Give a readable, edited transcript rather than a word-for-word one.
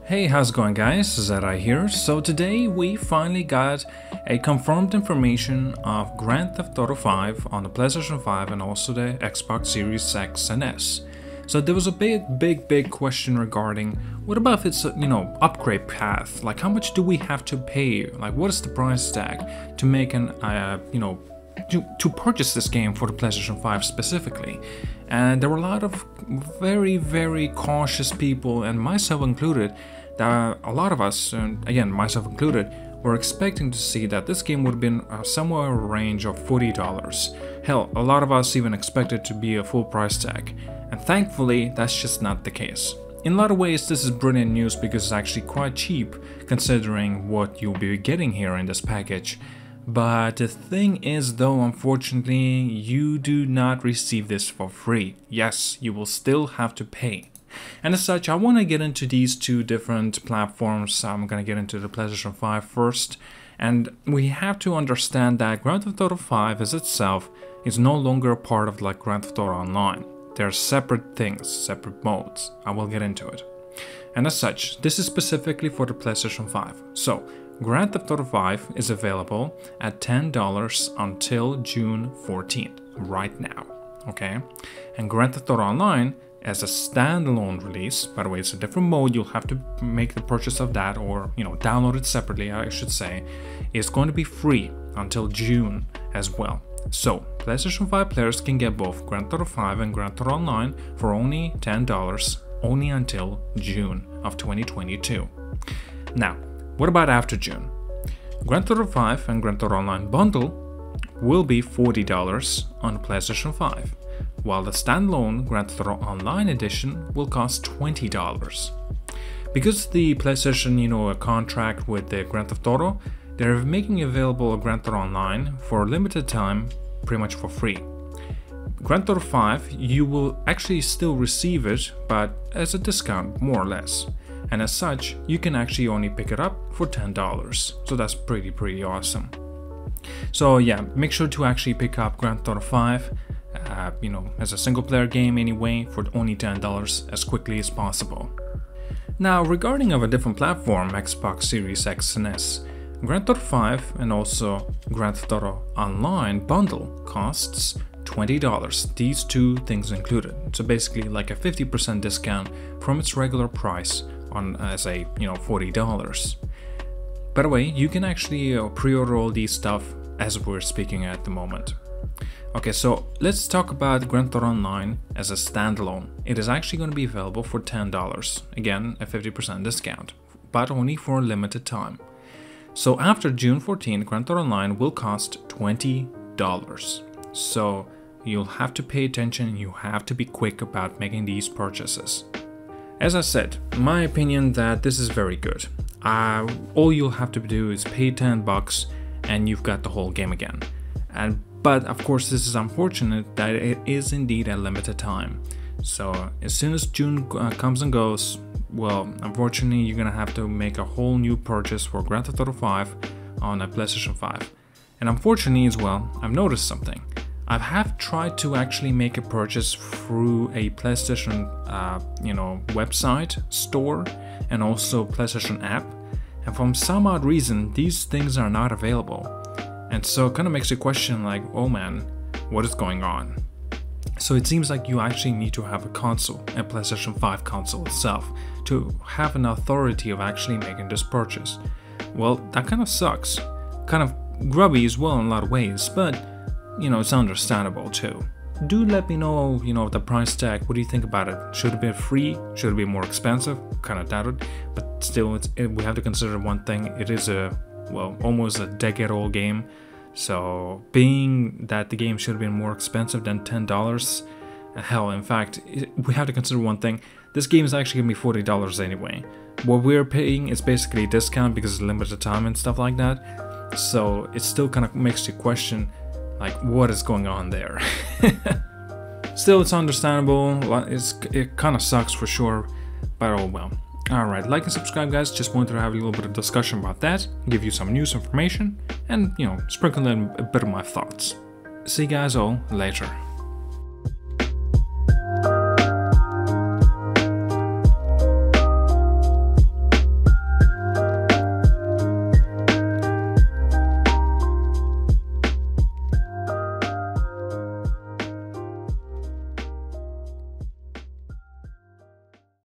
Hey, how's it going guys? ZDEyE here. So today we finally got a confirmed information of Grand Theft Auto 5 on the PlayStation 5 and also the Xbox Series X and S. So there was a big question regarding what about if it's a, upgrade path? Like how much do we have to pay? Like what is the price tag to make an, to purchase this game for the PlayStation 5 specifically? And there were a lot of very cautious people, and myself included, that a lot of us, and again myself included, were expecting to see that this game would have been somewhere in a range of $40. Hell, a lot of us even expected to be a full price tag, and thankfully that's just not the case. In a lot of ways this is brilliant news because it's actually quite cheap considering what you'll be getting here in this package. But the thing is though, unfortunately, you do not receive this for free. Yes, you will still have to pay. And as such, I want to get into these two different platforms. I'm going to get into the PlayStation 5 first. And we have to understand that Grand Theft Auto 5 as itself is no longer a part of like Grand Theft Auto Online. They're separate things, separate modes. I will get into it. And as such, this is specifically for the PlayStation 5. So, Grand Theft Auto 5 is available at $10 until June 14th, right now, okay? And Grand Theft Auto Online, as a standalone release, by the way, it's a different mode, you'll have to make the purchase of that or, download it separately, I should say, is going to be free until June as well. So, PlayStation 5 players can get both Grand Theft Auto 5 and Grand Theft Auto Online for only $10, only until June of 2022. Now, what about after June? Grand Theft Auto 5 and Grand Theft Auto Online bundle will be $40 on PlayStation 5, while the standalone Grand Theft Auto Online edition will cost $20. Because the PlayStation, a contract with the Grand Theft Auto, they're making available Grand Theft Auto Online for a limited time, pretty much for free. Grand Theft Auto 5, you will actually still receive it, but as a discount, more or less. And as such, you can actually only pick it up for $10. So that's pretty awesome. So yeah, make sure to actually pick up Grand Theft Auto 5, as a single player game anyway, for only $10 as quickly as possible. Now, regarding of a different platform, Xbox Series X and S, Grand Theft Auto 5 and also Grand Theft Auto Online bundle costs $20, these two things included. So basically like a 50% discount from its regular price on as a $40. By the way, you can actually pre-order all these stuff as we're speaking at the moment. Okay, so let's talk about Grand Theft Auto Online as a standalone. It is actually going to be available for $10, again a 50% discount, but only for a limited time. So after June 14th, Grand Theft Auto Online will cost $20. So you'll have to pay attention, you have to be quick about making these purchases. As I said, my opinion that this is very good. All you'll have to do is pay $10 and you've got the whole game again. But of course this is unfortunate that it is indeed a limited time. So as soon as June comes and goes, well, unfortunately you're gonna have to make a whole new purchase for Grand Theft Auto 5 on a PlayStation 5. And unfortunately as well, I've noticed something. I have tried to actually make a purchase through a PlayStation, website, store, and also PlayStation app, and from some odd reason, these things are not available. And so it kind of makes you question like, oh man, what is going on? So it seems like you actually need to have a console, a PlayStation 5 console itself, to have an authority of actually making this purchase. Well, that kind of sucks. Kind of grubby as well in a lot of ways, but it's understandable too. Do let me know, the price tag. What do you think about it? Should it be free? Should it be more expensive? Kind of doubt it, but still, we have to consider one thing. It is almost a decade-old game. So, being that the game should have been more expensive than $10, hell, in fact, we have to consider one thing. This game is actually gonna be $40 anyway. What we're paying is basically a discount because it's limited time and stuff like that. So, it still kind of makes you question like what is going on there. Still, it's understandable. It kind of sucks for sure, but oh well. Alright, like and subscribe guys, just wanted to have a little bit of discussion about that, give you some news information, and sprinkle in a bit of my thoughts. See you guys all later.